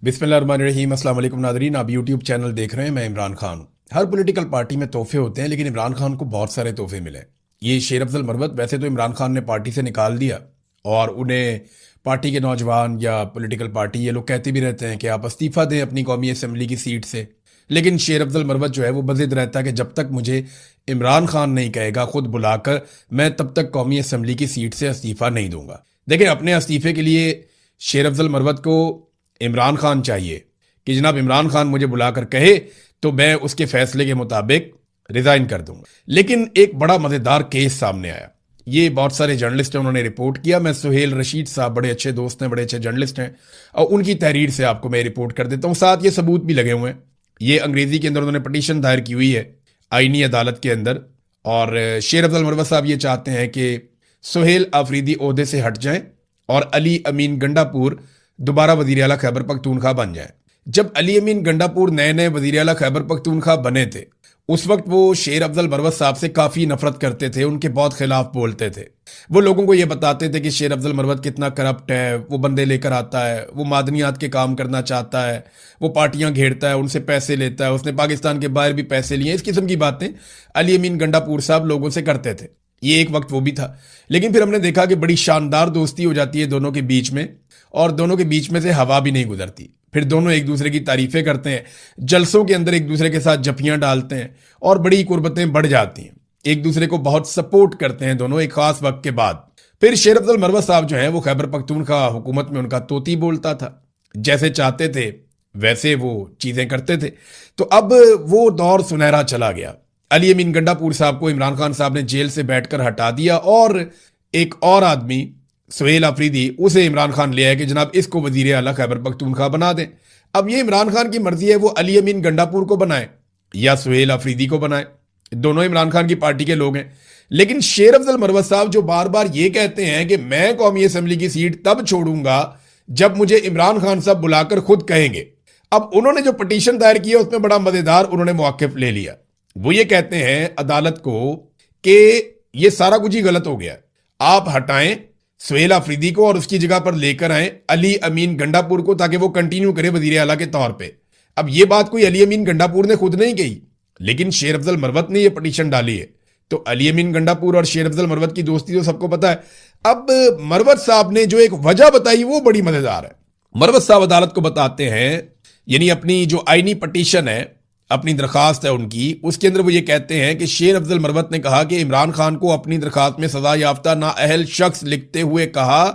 बिस्मिल्लाहिर्रहमानिर्रहीम। अस्सलाम वालेकुम नादरीन, आप यूट्यूब चैनल देख रहे हैं। मैं इमरान खान। हर पॉलिटिकल पार्टी में तोहफे होते हैं, लेकिन इमरान खान को बहुत सारे तोहफे मिले। ये शेर अफजल मरवत वैसे तो इमरान खान ने पार्टी से निकाल दिया, और उन्हें पार्टी के नौजवान या पॉलिटिकल पार्टी ये लोग कहते भी रहते हैं कि आप इस्तीफ़ा दें अपनी कौमी असम्बली की सीट से। लेकिन शेर अफजल मरवत जो है वो बज़िद रहता है कि जब तक मुझे इमरान खान नहीं कहेगा खुद बुलाकर, मैं तब तक कौमी असम्बली की सीट से इस्तीफ़ा नहीं दूंगा। देखिए, अपने इस्तीफ़े के लिए शेर अफजल मरवत को इमरान खान चाहिए कि जनाब इमरान खान मुझे बुलाकर कहे तो मैं उसके फैसले के मुताबिक रिजाइन कर दूंगा। लेकिन एक बड़ा मजेदार केस सामने आया। ये बहुत सारे जर्नलिस्ट हैं, उन्होंने रिपोर्ट किया। मैं सुहेल रशीद साहब बड़े अच्छे दोस्त हैं, बड़े अच्छे जर्नलिस्ट हैं, और उनकी तहरीर से आपको मैं रिपोर्ट कर देता हूं। साथ ये सबूत भी लगे हुए हैं। ये अंग्रेजी के अंदर उन्होंने पटिशन दायर की हुई है आईनी अदालत के अंदर, और शेर अफजल मरवत साहब ये चाहते हैं कि सुहेल आफरीदी ओहदे से हट जाएं और अली अमीन गंडापुर दोबारा वजीर आला खैबर पख्तूनख्वा बन जाए। जब अली अमीन गंडापुर नए नए वजीर आला खैबर पख्तूनख्वा बने थे, उस वक्त वो शेर अफजल मरवत साहब से काफी नफरत करते थे, उनके बहुत खिलाफ बोलते थे। वो लोगों को ये बताते थे कि शेर अफजल मरवत कितना करप्ट है, वो बंदे लेकर आता है, वो मादनियात के काम करना चाहता है, वो पार्टियां घेरता है, उनसे पैसे लेता है, उसने पाकिस्तान के बाहर भी पैसे लिए। इस किस्म की बातें अली अमीन गंडापुर साहब लोगों से करते थे। ये एक वक्त वो भी था। लेकिन फिर हमने देखा कि बड़ी शानदार दोस्ती हो जाती है दोनों के बीच में, और दोनों के बीच में से हवा भी नहीं गुजरती। फिर दोनों एक दूसरे की तारीफें करते हैं, जलसों के अंदर एक दूसरे के साथ जफियां डालते हैं, और बड़ी कुर्बतें बढ़ जाती हैं। एक दूसरे को बहुत सपोर्ट करते हैं दोनों एक खास वक्त के बाद। फिर शेर अफजल मरवत साहब जो है वो खैबर पख्तूनख्वा हुकूमत में उनका तोती बोलता था, जैसे चाहते थे वैसे वो चीजें करते थे। तो अब वो दौर सुनहरा चला गया। अली अमीन गंडापुर साहब को इमरान खान साहब ने जेल से बैठकर हटा दिया, और एक और आदमी सुहेल आफरीदी, उसे इमरान खान ले आया कि जनाब इसको वजीर आला खैबर पख्तूनख्वा बना दें। अब ये इमरान खान की मर्जी है, वो अली अमीन गंडापुर को बनाए या सुहेल आफरीदी को बनाए। दोनों इमरान खान की पार्टी के लोग हैं। लेकिन शेर अफजल मरवत साहब जो बार बार ये कहते हैं कि मैं कौमी असम्बली की सीट तब छोड़ूंगा जब मुझे इमरान खान साहब बुलाकर खुद कहेंगे। अब उन्होंने जो पटिशन दायर किया उसमें बड़ा मजेदार उन्होंने मौकिफ ले लिया। वो ये कहते हैं अदालत को कि ये सारा कुछ ही गलत हो गया, आप हटाएं सुहेल आफरीदी को और उसकी जगह पर लेकर आए अली अमीन गंडापुर को, ताकि वो कंटिन्यू करे वजीर आला के तौर पे। अब ये बात कोई अली अमीन गंडापुर ने खुद नहीं कही, लेकिन शेर अफजल मरवत ने ये पटिशन डाली है। तो अली अमीन गंडापुर और शेर अफजल मरवत की दोस्ती तो सबको पता है। अब मरवत साहब ने जो एक वजह बताई वो बड़ी मजेदार है। मरवत साहब अदालत को बताते हैं, यानी अपनी जो आईनी पटिशन है, अपनी दरखास्त है उनकी, उसके अंदर वो ये कहते हैं कि शेर अफजल मरवत ने कहा कि इमरान खान को अपनी दरखास्त में सजा याफ्ता नाअहल शख्स लिखते हुए कहा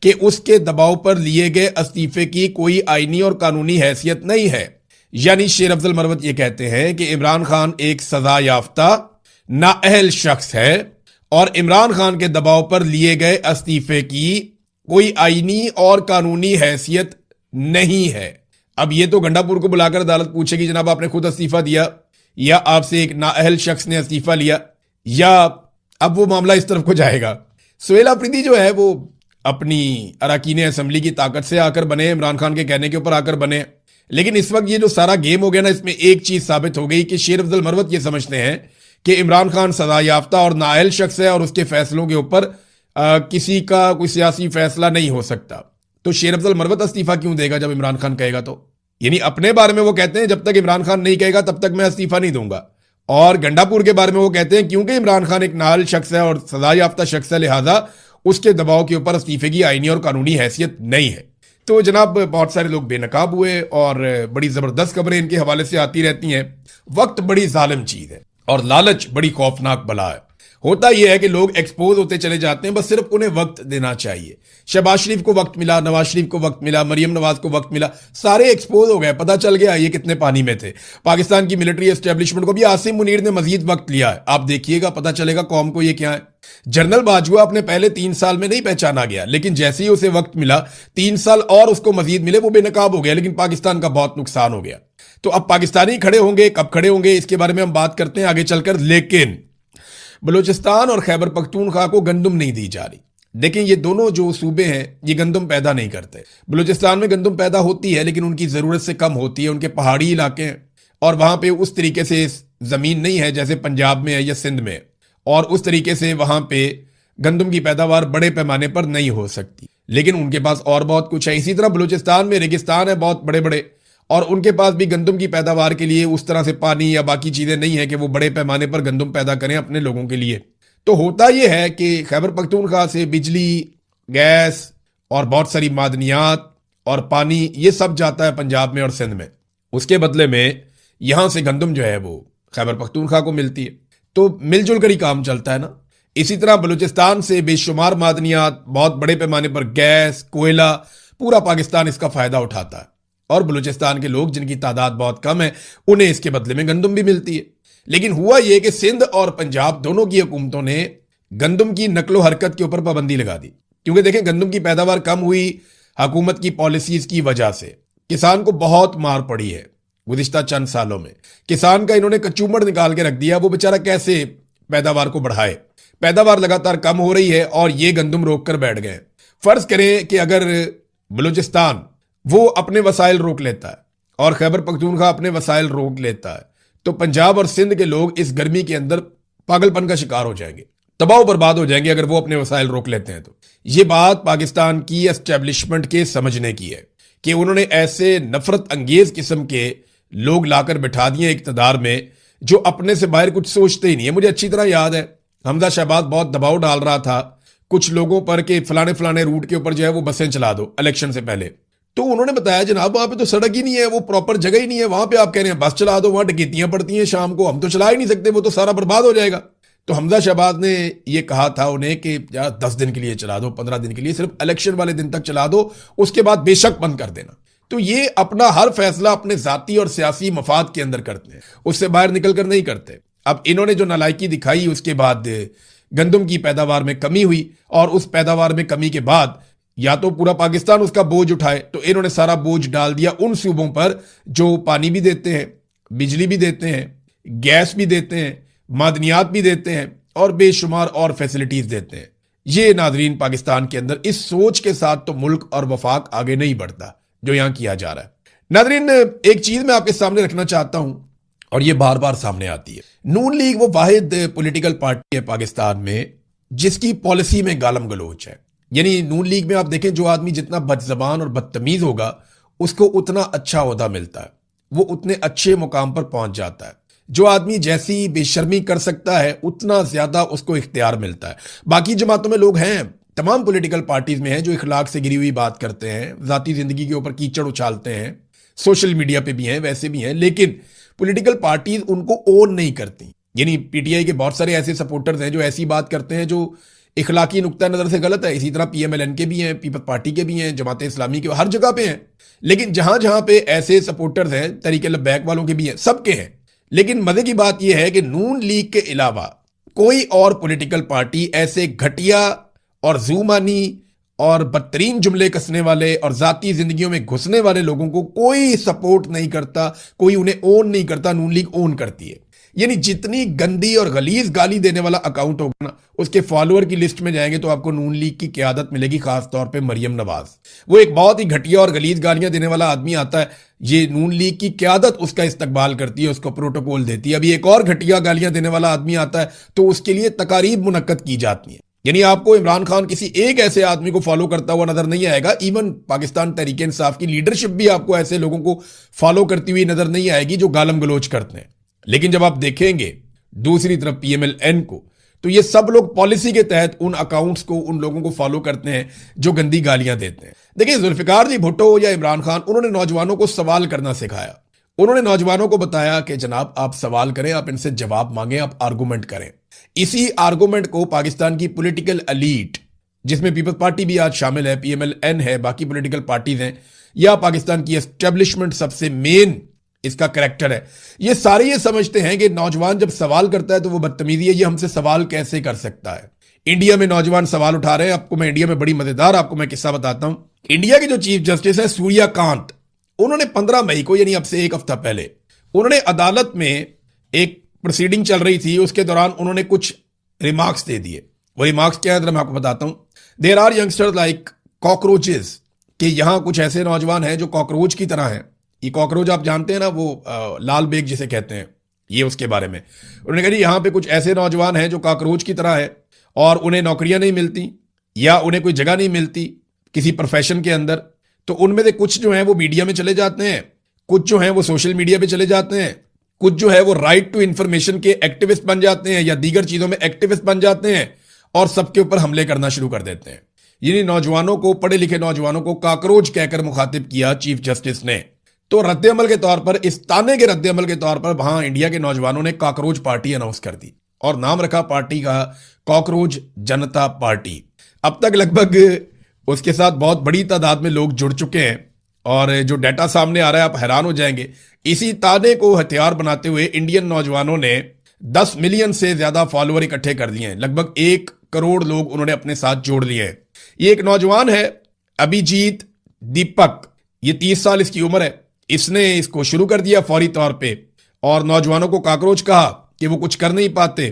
कि उसके दबाव पर लिए गए इस्तीफे की कोई आईनी और कानूनी हैसियत नहीं है। यानी शेर अफजल मरवत ये कहते हैं कि इमरान खान एक सजा याफ्ता नाअहल शख्स है, और इमरान खान के दबाव पर लिए गए इस्तीफे की कोई आईनी और कानूनी हैसियत नहीं है। अब ये तो गंडापुर को बुलाकर अदालत पूछेगी जनाब आपने खुद इस्तीफा दिया या आपसे एक नाअहल शख्स ने इस्तीफा लिया, या अब वो मामला इस तरफ को जाएगा। सुहेल आफरीदी जो है वो अपनी अरकान असम्बली की ताकत से आकर बने, इमरान खान के कहने के ऊपर आकर बने। लेकिन इस वक्त ये जो सारा गेम हो गया ना, इसमें एक चीज साबित हो गई कि शेर अफजल मरवत ये समझते हैं कि इमरान खान सजा याफ्ता और नाअहल शख्स है, और उसके फैसलों के ऊपर किसी का कोई सियासी फैसला नहीं हो सकता। तो शेर अफजल मरवत इस्तीफा क्यों देगा जब इमरान खान कहेगा? तो यानी अपने बारे में वो कहते हैं जब तक इमरान खान नहीं कहेगा तब तक मैं इस्तीफा नहीं दूंगा, और गंडापुर के बारे में वो कहते हैं क्योंकि इमरान खान एक नाअहल शख्स है और सजा याफ्ता शख्स है, लिहाजा उसके दबाव के ऊपर इस्तीफे की आईनी और कानूनी हैसियत नहीं है। तो जनाब बहुत सारे लोग बेनकाब हुए, और बड़ी जबरदस्त खबरें इनके हवाले से आती रहती हैं। वक्त बड़ी जालिम चीज है, और लालच बड़ी खौफनाक बला है। होता यह है कि लोग एक्सपोज होते चले जाते हैं, बस सिर्फ उन्हें वक्त देना चाहिए। शहबाज शरीफ को वक्त मिला, नवाज शरीफ को वक्त मिला, मरियम नवाज को वक्त मिला, सारे एक्सपोज हो गए, पता चल गया ये कितने पानी में थे। पाकिस्तान की मिलिट्री एस्टेब्लिशमेंट को भी आसिम मुनीर ने मजीद वक्त लिया है। आप देखिएगा, पता चलेगा कौम को ये क्या है। जनरल बाजवा अपने पहले 3 साल में नहीं पहचाना गया, लेकिन जैसे ही उसे वक्त मिला 3 साल और उसको मजीद मिले, वो बेनकाब हो गया, लेकिन पाकिस्तान का बहुत नुकसान हो गया। तो अब पाकिस्तानी खड़े होंगे, कब खड़े होंगे इसके बारे में हम बात करते हैं आगे चलकर। लेकिन बलूचिस्तान और खैबर पख्तूनख्वा को गंदम नहीं दी जा रही। देखें, ये दोनों जो सूबे हैं ये गंदम पैदा नहीं करते। बलूचिस्तान में गंदम पैदा होती है, लेकिन उनकी जरूरत से कम होती है। उनके पहाड़ी इलाके हैं, और वहां पे उस तरीके से जमीन नहीं है जैसे पंजाब में है या सिंध में, और उस तरीके से वहां पे गंदम की पैदावार बड़े पैमाने पर नहीं हो सकती। लेकिन उनके पास और बहुत कुछ है। इसी तरह बलूचिस्तान में रेगिस्तान है बहुत बड़े बड़े, और उनके पास भी गंदम की पैदावार के लिए उस तरह से पानी या बाकी चीजें नहीं है कि वो बड़े पैमाने पर गंदम पैदा करें अपने लोगों के लिए। तो होता यह है कि खैबर पख्तूनख्वा से बिजली, गैस और बहुत सारी मादनियात और पानी ये सब जाता है पंजाब में और सिंध में। उसके बदले में यहां से गंदम जो है वो खैबर पख्तूनख्वा को मिलती है। तो मिलजुल कर ही काम चलता है ना। इसी तरह बलूचिस्तान से बेशुमार मादनियात, बहुत बड़े पैमाने पर गैस, कोयला, पूरा पाकिस्तान इसका फायदा उठाता है। और बलूचिस्तान के लोग जिनकी तादाद बहुत कम है उन्हें इसके बदले में गंदम भी मिलती है। लेकिन हुआ यह कि सिंध और पंजाब दोनों की हुकूमतों ने गंदम की नकलो हरकत के ऊपर पाबंदी लगा दी। क्योंकि देखें, गंदम की पैदावार कम हुई हुकूमत की पॉलिसीज की वजह से। किसान को बहुत मार पड़ी है गुज़िश्ता चंद सालों में। किसान का इन्होंने कचूमड़ निकाल के रख दिया। वो बेचारा कैसे पैदावार को बढ़ाए। पैदावार लगातार कम हो रही है और ये गंदम रोक कर बैठ गए। फर्ज करें कि अगर बलूचिस्तान वो अपने वसाइल रोक लेता है और खैबर पख्तूनख्वा अपने वसाइल रोक लेता है, तो पंजाब और सिंध के लोग इस गर्मी के अंदर पागलपन का शिकार हो जाएंगे, तबाह बर्बाद हो जाएंगे अगर वो अपने वसाइल रोक लेते हैं। तो ये बात पाकिस्तान की एस्टेब्लिशमेंट के समझने की है कि उन्होंने ऐसे नफरत अंगेज किस्म के लोग लाकर बिठा दिए इक्तदार में जो अपने से बाहर कुछ सोचते ही नहीं है। मुझे अच्छी तरह याद है हमजा शहबाज बहुत दबाव डाल रहा था कुछ लोगों पर कि फलाने फलाने रूट के ऊपर जो है वो बसें चला दो इलेक्शन से पहले। तो उन्होंने बताया जनाब वहां पे तो सड़क ही नहीं है, वो प्रॉपर जगह ही नहीं है, वहां पे आप कह रहे हैं बस चला दो, वहां डकैतियां पड़ती हैं शाम को, हम तो चला ही नहीं सकते, वो तो सारा बर्बाद हो जाएगा। तो हमजा शहबाज ने ये कहा था उन्हें कि यार 10 दिन के लिए चला दो, 15 दिन के लिए, सिर्फ इलेक्शन वाले दिन तक चला दो, उसके बाद बेशक बंद कर देना। तो ये अपना हर फैसला अपने जाती और सियासी मफाद के अंदर करते हैं, उससे बाहर निकल कर नहीं करते। अब इन्होंने जो नालायकी दिखाई, उसके बाद गंदम की पैदावार में कमी हुई, और उस पैदावार में कमी के बाद या तो पूरा पाकिस्तान उसका बोझ उठाए, तो इन्होंने सारा बोझ डाल दिया उन सूबों पर जो पानी भी देते हैं, बिजली भी देते हैं, गैस भी देते हैं, मादनियात भी देते हैं और बेशुमार और फैसिलिटीज देते हैं। ये नाजरीन पाकिस्तान के अंदर इस सोच के साथ तो मुल्क और वफाक आगे नहीं बढ़ता जो यहां किया जा रहा है। नाजरीन, एक चीज मैं आपके सामने रखना चाहता हूं और ये बार बार सामने आती है। नून लीग वो वाहिद पॉलिटिकल पार्टी है पाकिस्तान में जिसकी पॉलिसी में गालम गलोच है। यानी नून लीग में आप देखें, जो आदमी जितना बदजबान और बदतमीज होगा उसको उतना अच्छा ओहदा मिलता है, वो उतने अच्छे मुकाम पर पहुंच जाता है। जो आदमी जैसी बेशर्मी कर सकता है उतना ज्यादा उसको इख्तियार मिलता है। बाकी जमातों में लोग हैं, तमाम पॉलिटिकल पार्टीज में हैं जो इखलाक से गिरी हुई बात करते हैं, जाती जिंदगी के ऊपर कीचड़ उछालते हैं, सोशल मीडिया पे भी हैं, वैसे भी हैं, लेकिन पॉलिटिकल पार्टीज उनको ओन नहीं करती। यानी पीटीआई के बहुत सारे ऐसे सपोर्टर्स हैं जो ऐसी बात करते हैं जो इखलाकी नुक्ता नजर से गलत है। इसी तरह पीएमएलएन के भी हैं, पीपल्स पार्टी के भी हैं, जमात इस्लामी के, हर जगह पे हैं। लेकिन जहां जहां पे ऐसे सपोर्टर्स हैं, तरीके लब्बैक वालों के भी हैं, सबके हैं। लेकिन मजे की बात यह है कि नून लीग के अलावा कोई और पॉलिटिकल पार्टी ऐसे घटिया और जूमानी और बदतरीन जुमले कसने वाले और जाती जिंदगियों में घुसने वाले लोगों को कोई सपोर्ट नहीं करता, कोई उन्हें ओन नहीं करता। नून लीग ओन करती है। यानी जितनी गंदी और गलीज गाली देने वाला अकाउंट होगा ना, उसके फॉलोअर की लिस्ट में जाएंगे तो आपको नून लीग की क़यादत मिलेगी, खास तौर पे मरियम नवाज। वो एक बहुत ही घटिया और गलीज गालियां देने वाला आदमी आता है, ये नून लीग की क़यादत उसका इस्तकबाल करती है, उसको प्रोटोकॉल देती है। अभी एक और घटिया गालियां देने वाला आदमी आता है तो उसके लिए तकारीब मुनक्कद की जाती है। यानी आपको इमरान खान किसी एक ऐसे आदमी को फॉलो करता हुआ नजर नहीं आएगा। इवन पाकिस्तान तहरीक इंसाफ की लीडरशिप भी आपको ऐसे लोगों को फॉलो करती हुई नजर नहीं आएगी जो गालम गलोच करते हैं। लेकिन जब आप देखेंगे दूसरी तरफ पीएमएलएन को, तो ये सब लोग पॉलिसी के तहत उन अकाउंट्स को, उन लोगों को फॉलो करते हैं जो गंदी गालियां देते हैं। देखिए, जुल्फिकार जी भुट्टो या इमरान खान, उन्होंने नौजवानों को सवाल करना सिखाया। उन्होंने नौजवानों को बताया कि जनाब आप सवाल करें, आप इनसे जवाब मांगें, आप आर्गूमेंट करें। इसी आर्गूमेंट को पाकिस्तान की पॉलिटिकल एलीट, जिसमें पीपल्स पार्टी भी आज शामिल है, पीएमएलएन है, बाकी पॉलिटिकल पार्टीज हैं, या पाकिस्तान की एस्टेब्लिशमेंट सबसे मेन इसका करैक्टर है, ये सारे ये समझते हैं कि नौजवान जब सवाल करता है तो वो बदतमीजी है, ये हमसे सवाल कैसे कर सकता है। इंडिया में नौजवान सवाल उठा रहे हैं। आपको मैं इंडिया में बड़ी मजेदार आपको मैं किस्सा बताता हूं। इंडिया के जो चीफ जस्टिस है सूर्यकांत, उन्होंने 15 मई को, यानी अब से एक हफ्ता पहले, उन्होंने अदालत में एक प्रोसीडिंग चल रही थी, उसके दौरान उन्होंने कुछ रिमार्क्स दे दिए। वो रिमार्क्स क्या है मैं आपको बताता हूं। There are youngsters like cockroaches, कि यहां कुछ ऐसे नौजवान हैं जो कॉकरोच की तरह हैं। ये कॉकरोच आप जानते हैं ना, वो लाल बेग जिसे कहते हैं, ये उसके बारे में उन्होंने कहा यहां पे कुछ ऐसे नौजवान हैं जो कॉकरोच की तरह है और उन्हें नौकरियां नहीं मिलती या उन्हें कोई जगह नहीं मिलती, किसी प्रोफेशन के अंदर, तो उनमें से कुछ जो है वो मीडिया में चले जाते हैं, कुछ जो है वो सोशल मीडिया पे चले जाते हैं, कुछ जो है वो राइट टू इंफॉर्मेशन के एक्टिविस्ट बन जाते हैं या दीगर चीजों में एक्टिविस्ट बन जाते हैं और सबके ऊपर हमले करना शुरू कर देते हैं। यानी नौजवानों को, पढ़े लिखे नौजवानों को काकरोच कहकर मुखातिब किया चीफ जस्टिस ने। तो रद्देअमल के तौर पर, इस ताने के रद्देअमल के तौर पर वहां इंडिया के नौजवानों ने काकरोच पार्टी अनाउंस कर दी और नाम रखा पार्टी का कॉकरोच जनता पार्टी। अब तक लगभग उसके साथ बहुत बड़ी तादाद में लोग जुड़ चुके हैं और जो डाटा सामने आ रहा है आप हैरान हो जाएंगे। इसी ताने को हथियार बनाते हुए इंडियन नौजवानों ने 10 मिलियन से ज्यादा फॉलोअर इकट्ठे कर दिए हैं। लगभग 1 करोड़ लोग उन्होंने अपने साथ जोड़ लिए हैं। ये एक नौजवान है अभिजीत दीपक, ये 30 साल इसकी उम्र है। इसने इसको शुरू कर दिया फौरी तौर पे और नौजवानों को कॉकरोच कहा कि वो कुछ कर नहीं पाते,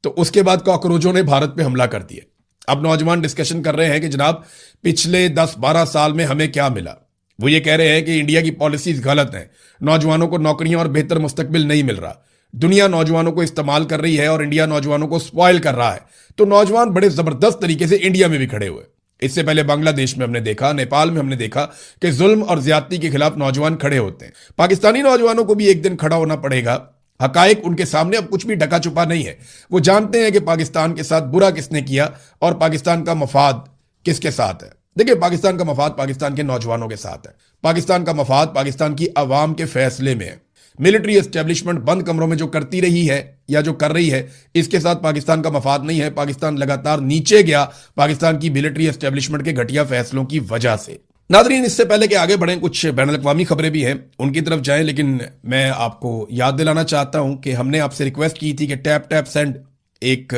तो उसके बाद कॉकरोचों ने भारत पे हमला कर दिया। अब नौजवान डिस्कशन कर रहे हैं कि जनाब पिछले 10-12 साल में हमें क्या मिला। वो ये कह रहे हैं कि इंडिया की पॉलिसीज गलत हैं, नौजवानों को नौकरियां और बेहतर मुस्तकबिल नहीं मिल रहा, दुनिया नौजवानों को इस्तेमाल कर रही है और इंडिया नौजवानों को स्पॉइल कर रहा है। तो नौजवान बड़े जबरदस्त तरीके से इंडिया में भी खड़े हुए। इससे पहले बांग्लादेश में हमने देखा, नेपाल में हमने देखा कि जुल्म और ज्यादती के खिलाफ नौजवान खड़े होते हैं। पाकिस्तानी नौजवानों को भी एक दिन खड़ा होना पड़ेगा। हकायक उनके सामने अब कुछ भी ढका छुपा नहीं है। वो जानते हैं कि पाकिस्तान के साथ बुरा किसने किया और पाकिस्तान का मफाद किसके साथ है। देखिए, पाकिस्तान का मफाद पाकिस्तान के नौजवानों के साथ है। पाकिस्तान का मफाद पाकिस्तान की अवाम के फैसले में है। मिलिट्री एस्टेब्लिशमेंट बंद कमरों में जो करती रही है या जो कर रही है, इसके साथ पाकिस्तान का मफाद नहीं है। पाकिस्तान लगातार नीचे गया पाकिस्तान की मिलिट्री एस्टेब्लिशमेंट के घटिया फैसलों की वजह से। नादरीन, इससे पहले कि आगे बढ़ें, कुछ बैनुल-अक़वामी खबरें भी हैं, उनकी तरफ जाएं, लेकिन मैं आपको याद दिलाना चाहता हूं कि हमने आपसे रिक्वेस्ट की थी कि टैप टैप सेंड एक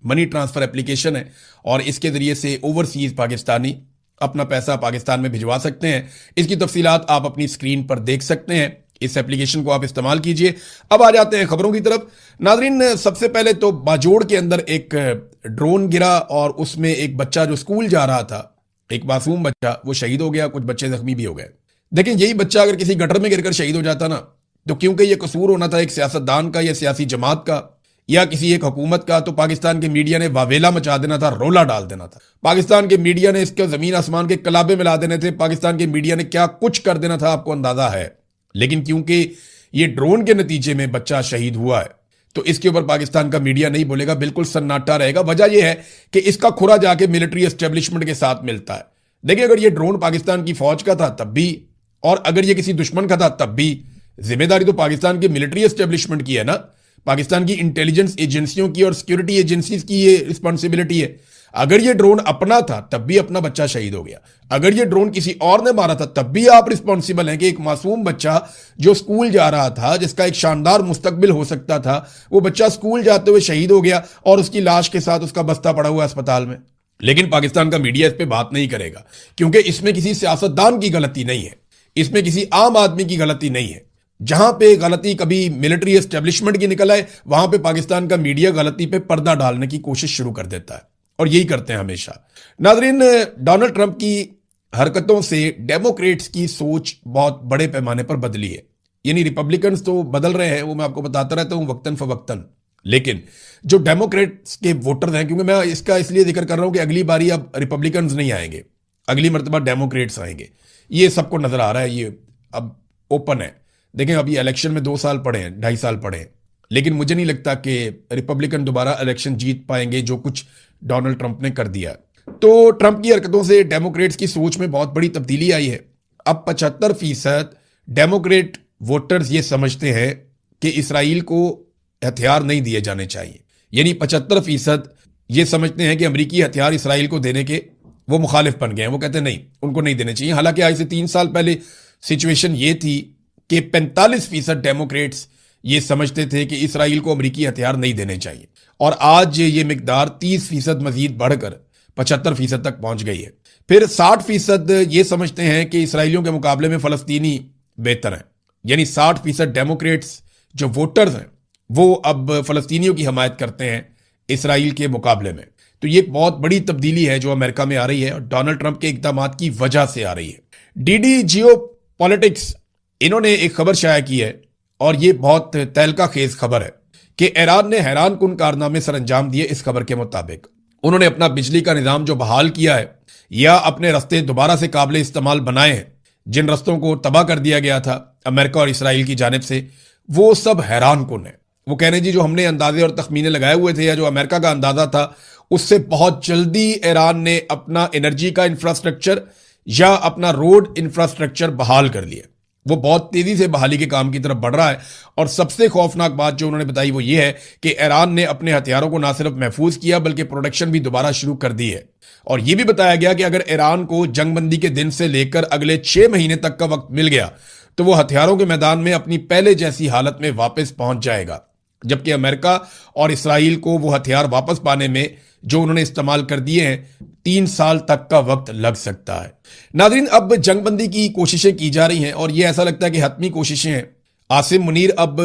मनी ट्रांसफर एप्लीकेशन है और इसके जरिए से ओवरसीज पाकिस्तानी अपना पैसा पाकिस्तान में भिजवा सकते हैं। इसकी तफसीलात आप अपनी स्क्रीन पर देख सकते हैं। इस एप्लीकेशन को आप इस्तेमाल कीजिए। अब आ जाते हैं खबरों की तरफ। नादरीन, सबसे पहले तो बाजोड़ के अंदर एक ड्रोन गिरा और उसमें एक बच्चा जो स्कूल जा रहा था, एक मासूम बच्चा, वो शहीद हो गया। कुछ बच्चे जख्मी भी हो गए। लेकिन यही बच्चा अगर किसी गटर में गिरकर शहीद हो जाता ना, तो क्योंकि ये कसूर होना था एक सियासतदान का या सियासी जमात का या किसी एक हुकूमत का, तो पाकिस्तान के मीडिया ने वावेला मचा देना था, रोला डाल देना था। पाकिस्तान के मीडिया ने इसके जमीन आसमान के कलाबे मिला देने थे। पाकिस्तान के मीडिया ने क्या कुछ कर देना था, आपको अंदाजा है। लेकिन क्योंकि ये ड्रोन के नतीजे में बच्चा शहीद हुआ है, तो इसके ऊपर पाकिस्तान का मीडिया नहीं बोलेगा, बिल्कुल सन्नाटा रहेगा। वजह यह है कि इसका खुरा जाके मिलिट्री एस्टेब्लिशमेंट के साथ मिलता है। देखिए, अगर ये ड्रोन पाकिस्तान की फौज का था तब भी, और अगर ये किसी दुश्मन का था तब भी, जिम्मेदारी तो पाकिस्तान की मिलिट्री एस्टेब्लिशमेंट की है ना। पाकिस्तान की इंटेलिजेंस एजेंसियों की और सिक्योरिटी एजेंसीज की ये रिस्पॉन्सिबिलिटी है। अगर ये ड्रोन अपना था तब भी अपना बच्चा शहीद हो गया। अगर ये ड्रोन किसी और ने मारा था तब भी आप रिस्पॉन्सिबल हैं कि एक मासूम बच्चा जो स्कूल जा रहा था, जिसका एक शानदार मुस्तकबिल हो सकता था, वो बच्चा स्कूल जाते हुए शहीद हो गया और उसकी लाश के साथ उसका बस्ता पड़ा हुआ अस्पताल में। लेकिन पाकिस्तान का मीडिया इस पर बात नहीं करेगा, क्योंकि इसमें किसी सियासतदान की गलती नहीं है, इसमें किसी आम आदमी की गलती नहीं है। जहां पे गलती कभी मिलिट्री एस्टेब्लिशमेंट की निकल आए, वहां पे पाकिस्तान का मीडिया गलती पे पर्दा डालने की कोशिश शुरू कर देता है, और यही करते हैं हमेशा। नाजरीन, डोनाल्ड ट्रंप की हरकतों से डेमोक्रेट्स की सोच बहुत बड़े पैमाने पर बदली है। यानी रिपब्लिकन्स तो बदल रहे हैं, वो मैं आपको बताता रहता हूं वक्तन फवक्तन, लेकिन जो डेमोक्रेट्स के वोटर्स हैं, क्योंकि मैं इसका इसलिए जिक्र कर रहा हूं कि अगली बारी अब रिपब्लिकन्स नहीं आएंगे, अगली मरतबा डेमोक्रेट्स आएंगे। ये सबको नजर आ रहा है, ये अब ओपन है। देखें, अभी इलेक्शन में 2 साल पड़े हैं, 2.5 साल पड़े हैं, लेकिन मुझे नहीं लगता कि रिपब्लिकन दोबारा इलेक्शन जीत पाएंगे जो कुछ डोनाल्ड ट्रंप ने कर दिया। तो ट्रंप की हरकतों से डेमोक्रेट्स की सोच में बहुत बड़ी तब्दीली आई है। अब 75% डेमोक्रेट वोटर्स ये समझते हैं कि इसराइल को हथियार नहीं दिए जाने चाहिए। यानी 75% ये समझते हैं कि अमेरिकी हथियार इसराइल को देने के वो मुखालिफ बन गए हैं। वो कहते हैं नहीं, उनको नहीं देने चाहिए। हालांकि आज से 3 साल पहले सिचुएशन ये थी कि 45% डेमोक्रेट्स ये समझते थे कि इसराइल को अमेरिकी हथियार नहीं देने चाहिए, और आज ये मिकदार 30% मजीद बढ़कर 75% तक पहुंच गई है। फिर 60% ये समझते हैं कि इसराइलियों के मुकाबले में फलस्तीनी बेहतर हैं। यानी 60% डेमोक्रेट्स जो वोटर्स हैं वो अब फलस्तीनियों की हमायत करते हैं इसराइल के मुकाबले में। तो ये बहुत बड़ी तब्दीली है जो अमेरिका में आ रही है और डोनाल्ड ट्रंप के इकदाम की वजह से आ रही है। डीडी जियो पॉलिटिक्स, इन्होंने एक खबर शाया की है और ये बहुत तहलका खेज खबर है कि ईरान ने हैरान कुन कारनामे सर अंजाम दिए। इस खबर के मुताबिक उन्होंने अपना बिजली का निजाम जो बहाल किया है, या अपने रास्ते दोबारा से काबिल इस्तेमाल बनाए हैं, जिन रस्तों को तबाह कर दिया गया था अमेरिका और इसराइल की जानिब से, वो सब हैरान कुन है। वो कह रहे हैं जी जो हमने अंदाजे और तखमीने लगाए हुए थे या जो अमेरिका का अंदाजा था, उससे बहुत जल्दी ईरान ने अपना एनर्जी का इंफ्रास्ट्रक्चर या अपना रोड इंफ्रास्ट्रक्चर बहाल कर लिया। वो बहुत तेजी से बहाली के काम की तरफ बढ़ रहा है। और सबसे खौफनाक बात जो उन्होंने बताई वो ये है कि ईरान ने अपने हथियारों को ना सिर्फ महफूज किया बल्कि प्रोडक्शन भी दोबारा शुरू कर दी है। और यह भी बताया गया कि अगर ईरान को जंगबंदी के दिन से लेकर अगले 6 महीने तक का वक्त मिल गया तो वो हथियारों के मैदान में अपनी पहले जैसी हालत में वापस पहुंच जाएगा, जबकि अमेरिका और इसराइल को वो हथियार वापस पाने में जो उन्होंने इस्तेमाल कर दिए हैं 3 साल तक का वक्त लग सकता है। नाज़रीन, अब जंगबंदी की कोशिशें की जा रही हैं और ये ऐसा लगता है कि हतमी कोशिशें हैं। आसिम मुनीर अब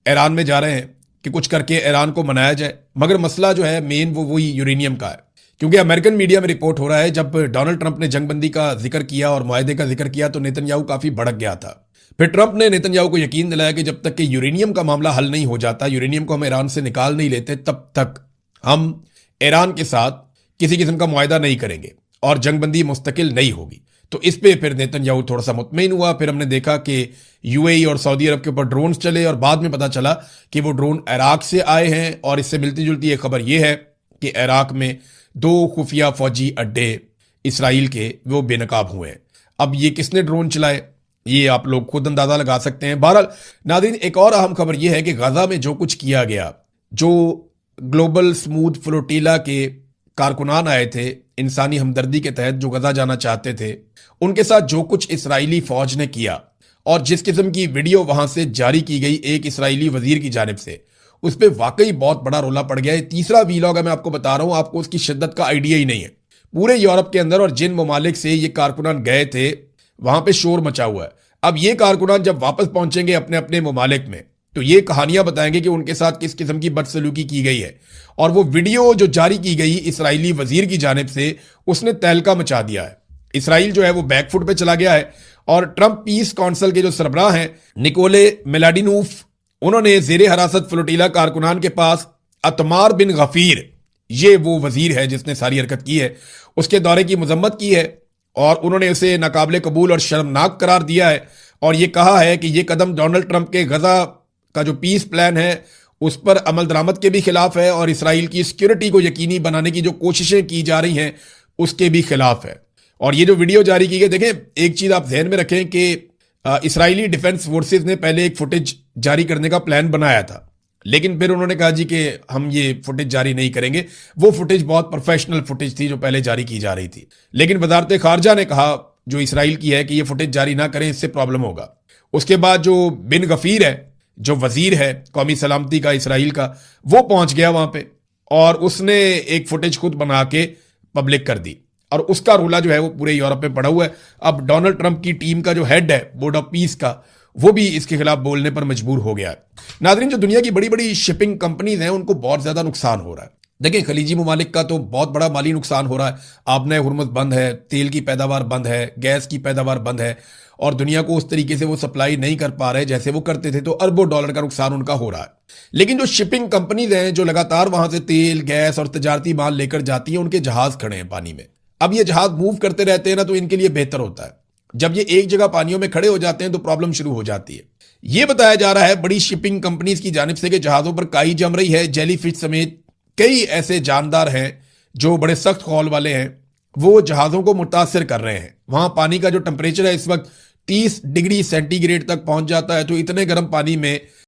ईरान में जा रहे हैं कि कुछ करके ईरान को मनाया जाए, मगर मसला जो है मेन वो वही यूरेनियम का है। क्योंकि अमेरिकन मीडिया में रिपोर्ट हो रहा है जब डोनाल्ड ट्रंप ने जंगबंदी का जिक्र किया और मुआहदे का जिक्र किया तो नेतन्याहू काफी भड़क गया था। फिर ट्रंप ने नेतन्याहू को यकीन दिलाया कि जब तक कि यूरेनियम का मामला हल नहीं हो जाता, यूरेनियम को हम ईरान से निकाल नहीं लेते, तब तक हम ईरान के साथ किसी किस्म का मुआहदा नहीं करेंगे और जंगबंदी मुस्तकिल नहीं होगी। तो इस पे फिर नेतन्याहू थोड़ा सा मुतमईन हुआ। फिर हमने देखा कि यूएई और सऊदी अरब के ऊपर ड्रोन्स चले और बाद में पता चला कि वो ड्रोन इराक से आए हैं। और इससे मिलती जुलती एक खबर यह है कि इराक में 2 खुफिया फौजी अड्डे इसराइल के वो बेनकाब हुए हैं। अब ये किसने ड्रोन चलाए ये आप लोग खुद अंदाजा लगा सकते हैं। बहरहाल नाज़रीन, एक और अहम खबर यह है कि गाजा में जो कुछ किया गया, जो ग्लोबल स्मूथ फ्लोटीला के कारकुनान आए थे इंसानी हमदर्दी के तहत जो गजा जाना चाहते थे, उनके साथ जो कुछ इसराइली फौज ने किया और जिस किस्म की वीडियो वहां से जारी की गई एक इसराइली वजीर की जानिब से, उस पर वाकई बहुत बड़ा रोला पड़ गया है। तीसरा वीलॉग है, मैं आपको बता रहा हूं, आपको उसकी शिद्दत का आइडिया ही नहीं है। पूरे यूरोप के अंदर और जिन ममालिक से ये कारकुनान गए थे वहां पे शोर मचा हुआ है। अब ये कारकुनान जब वापस पहुंचेंगे अपने अपने ममालिक में तो ये कहानियां बताएंगे कि उनके साथ किस किस्म की बदसलूकी की गई है। और वो वीडियो जो जारी की गई इसराइली वजीर की जानिब से, उसने तहलका मचा दिया है। इसराइल जो है वो बैकफुट पे चला गया है और ट्रंप पीस काउंसिल के जो सरबराह हैं निकोले मेलाडिनोफ, उन्होंने जेर हिरासत फ्लोटीला कारकुनान के पास अतमार बिन गफीर, ये वो वजीर है जिसने सारी हरकत की है, उसके दौरे की मजम्मत की है और उन्होंने उसे नाकाबिले कबूल और शर्मनाक करार दिया है। और ये कहा है कि ये कदम डोनाल्ड ट्रंप के गजा का जो पीस प्लान है उस पर अमल दरामद के भी खिलाफ है और इसराइल की सिक्योरिटी को यकीनी बनाने की जो कोशिशें की जा रही हैं उसके भी खिलाफ है। और ये जो वीडियो जारी की गई, देखें एक चीज आप ध्यान में रखें कि इसराइली डिफेंस फोर्सेस ने पहले एक फुटेज जारी करने का प्लान बनाया था, लेकिन फिर उन्होंने कहा जी कि हम ये फुटेज जारी नहीं करेंगे। वो फुटेज बहुत प्रोफेशनल फुटेज थी जो पहले जारी की जा रही थी, लेकिन वजारत खारजा ने कहा जो इसराइल की है कि ये फुटेज जारी ना करें, इससे प्रॉब्लम होगा। उसके बाद जो बिन गफीर है, जो वजीर है कौमी सलामती का इसराइल का, वो पहुंच गया वहां पे और उसने एक फुटेज खुद बना के पब्लिक कर दी और उसका रोला जो है वो पूरे यूरोप में पड़ा हुआ है। अब डोनाल्ड ट्रंप की टीम का जो हेड है बोर्ड ऑफ पीस का, वो भी इसके खिलाफ बोलने पर मजबूर हो गया है। नाज़रीन, जो दुनिया की बड़ी बड़ी शिपिंग कंपनीज हैं उनको बहुत ज्यादा नुकसान हो रहा है। देखिए खलीजी ममालिक का तो बहुत बड़ा माली नुकसान हो रहा है। आबने हुर्मुज़ बंद है, तेल की पैदावार बंद है, गैस की पैदावार बंद है और दुनिया को उस तरीके से वो सप्लाई नहीं कर पा रहे जैसे वो करते थे, तो अरबों डॉलर का नुकसान उनका हो रहा है। लेकिन जो शिपिंग कंपनीज हैं जो लगातार वहां से तेल, गैस और तजारती माल लेकर जाती हैं, उनके जहाज खड़े हैं पानी में। अब ये जहाज मूव करते रहते हैं ना, तो इनके लिए बेहतर होता है। जब ये एक जगह पानियों में खड़े हो जाते हैं तो प्रॉब्लम शुरू हो जाती है। ये बताया जा रहा है बड़ी शिपिंग कंपनीज की जानिब से कि जहाजों पर काई जम रही है। जेलीफिश समेत कई ऐसे जानदार हैं जो बड़े सख्त खौल वाले हैं, वो जहाजों को मुतासिर कर रहे हैं। वहां पानी का जो टेम्परेचर है इस वक्त 30 डिग्री सेंटीग्रेड तक पहुंच जाता है, तो इतने गर्म पानी में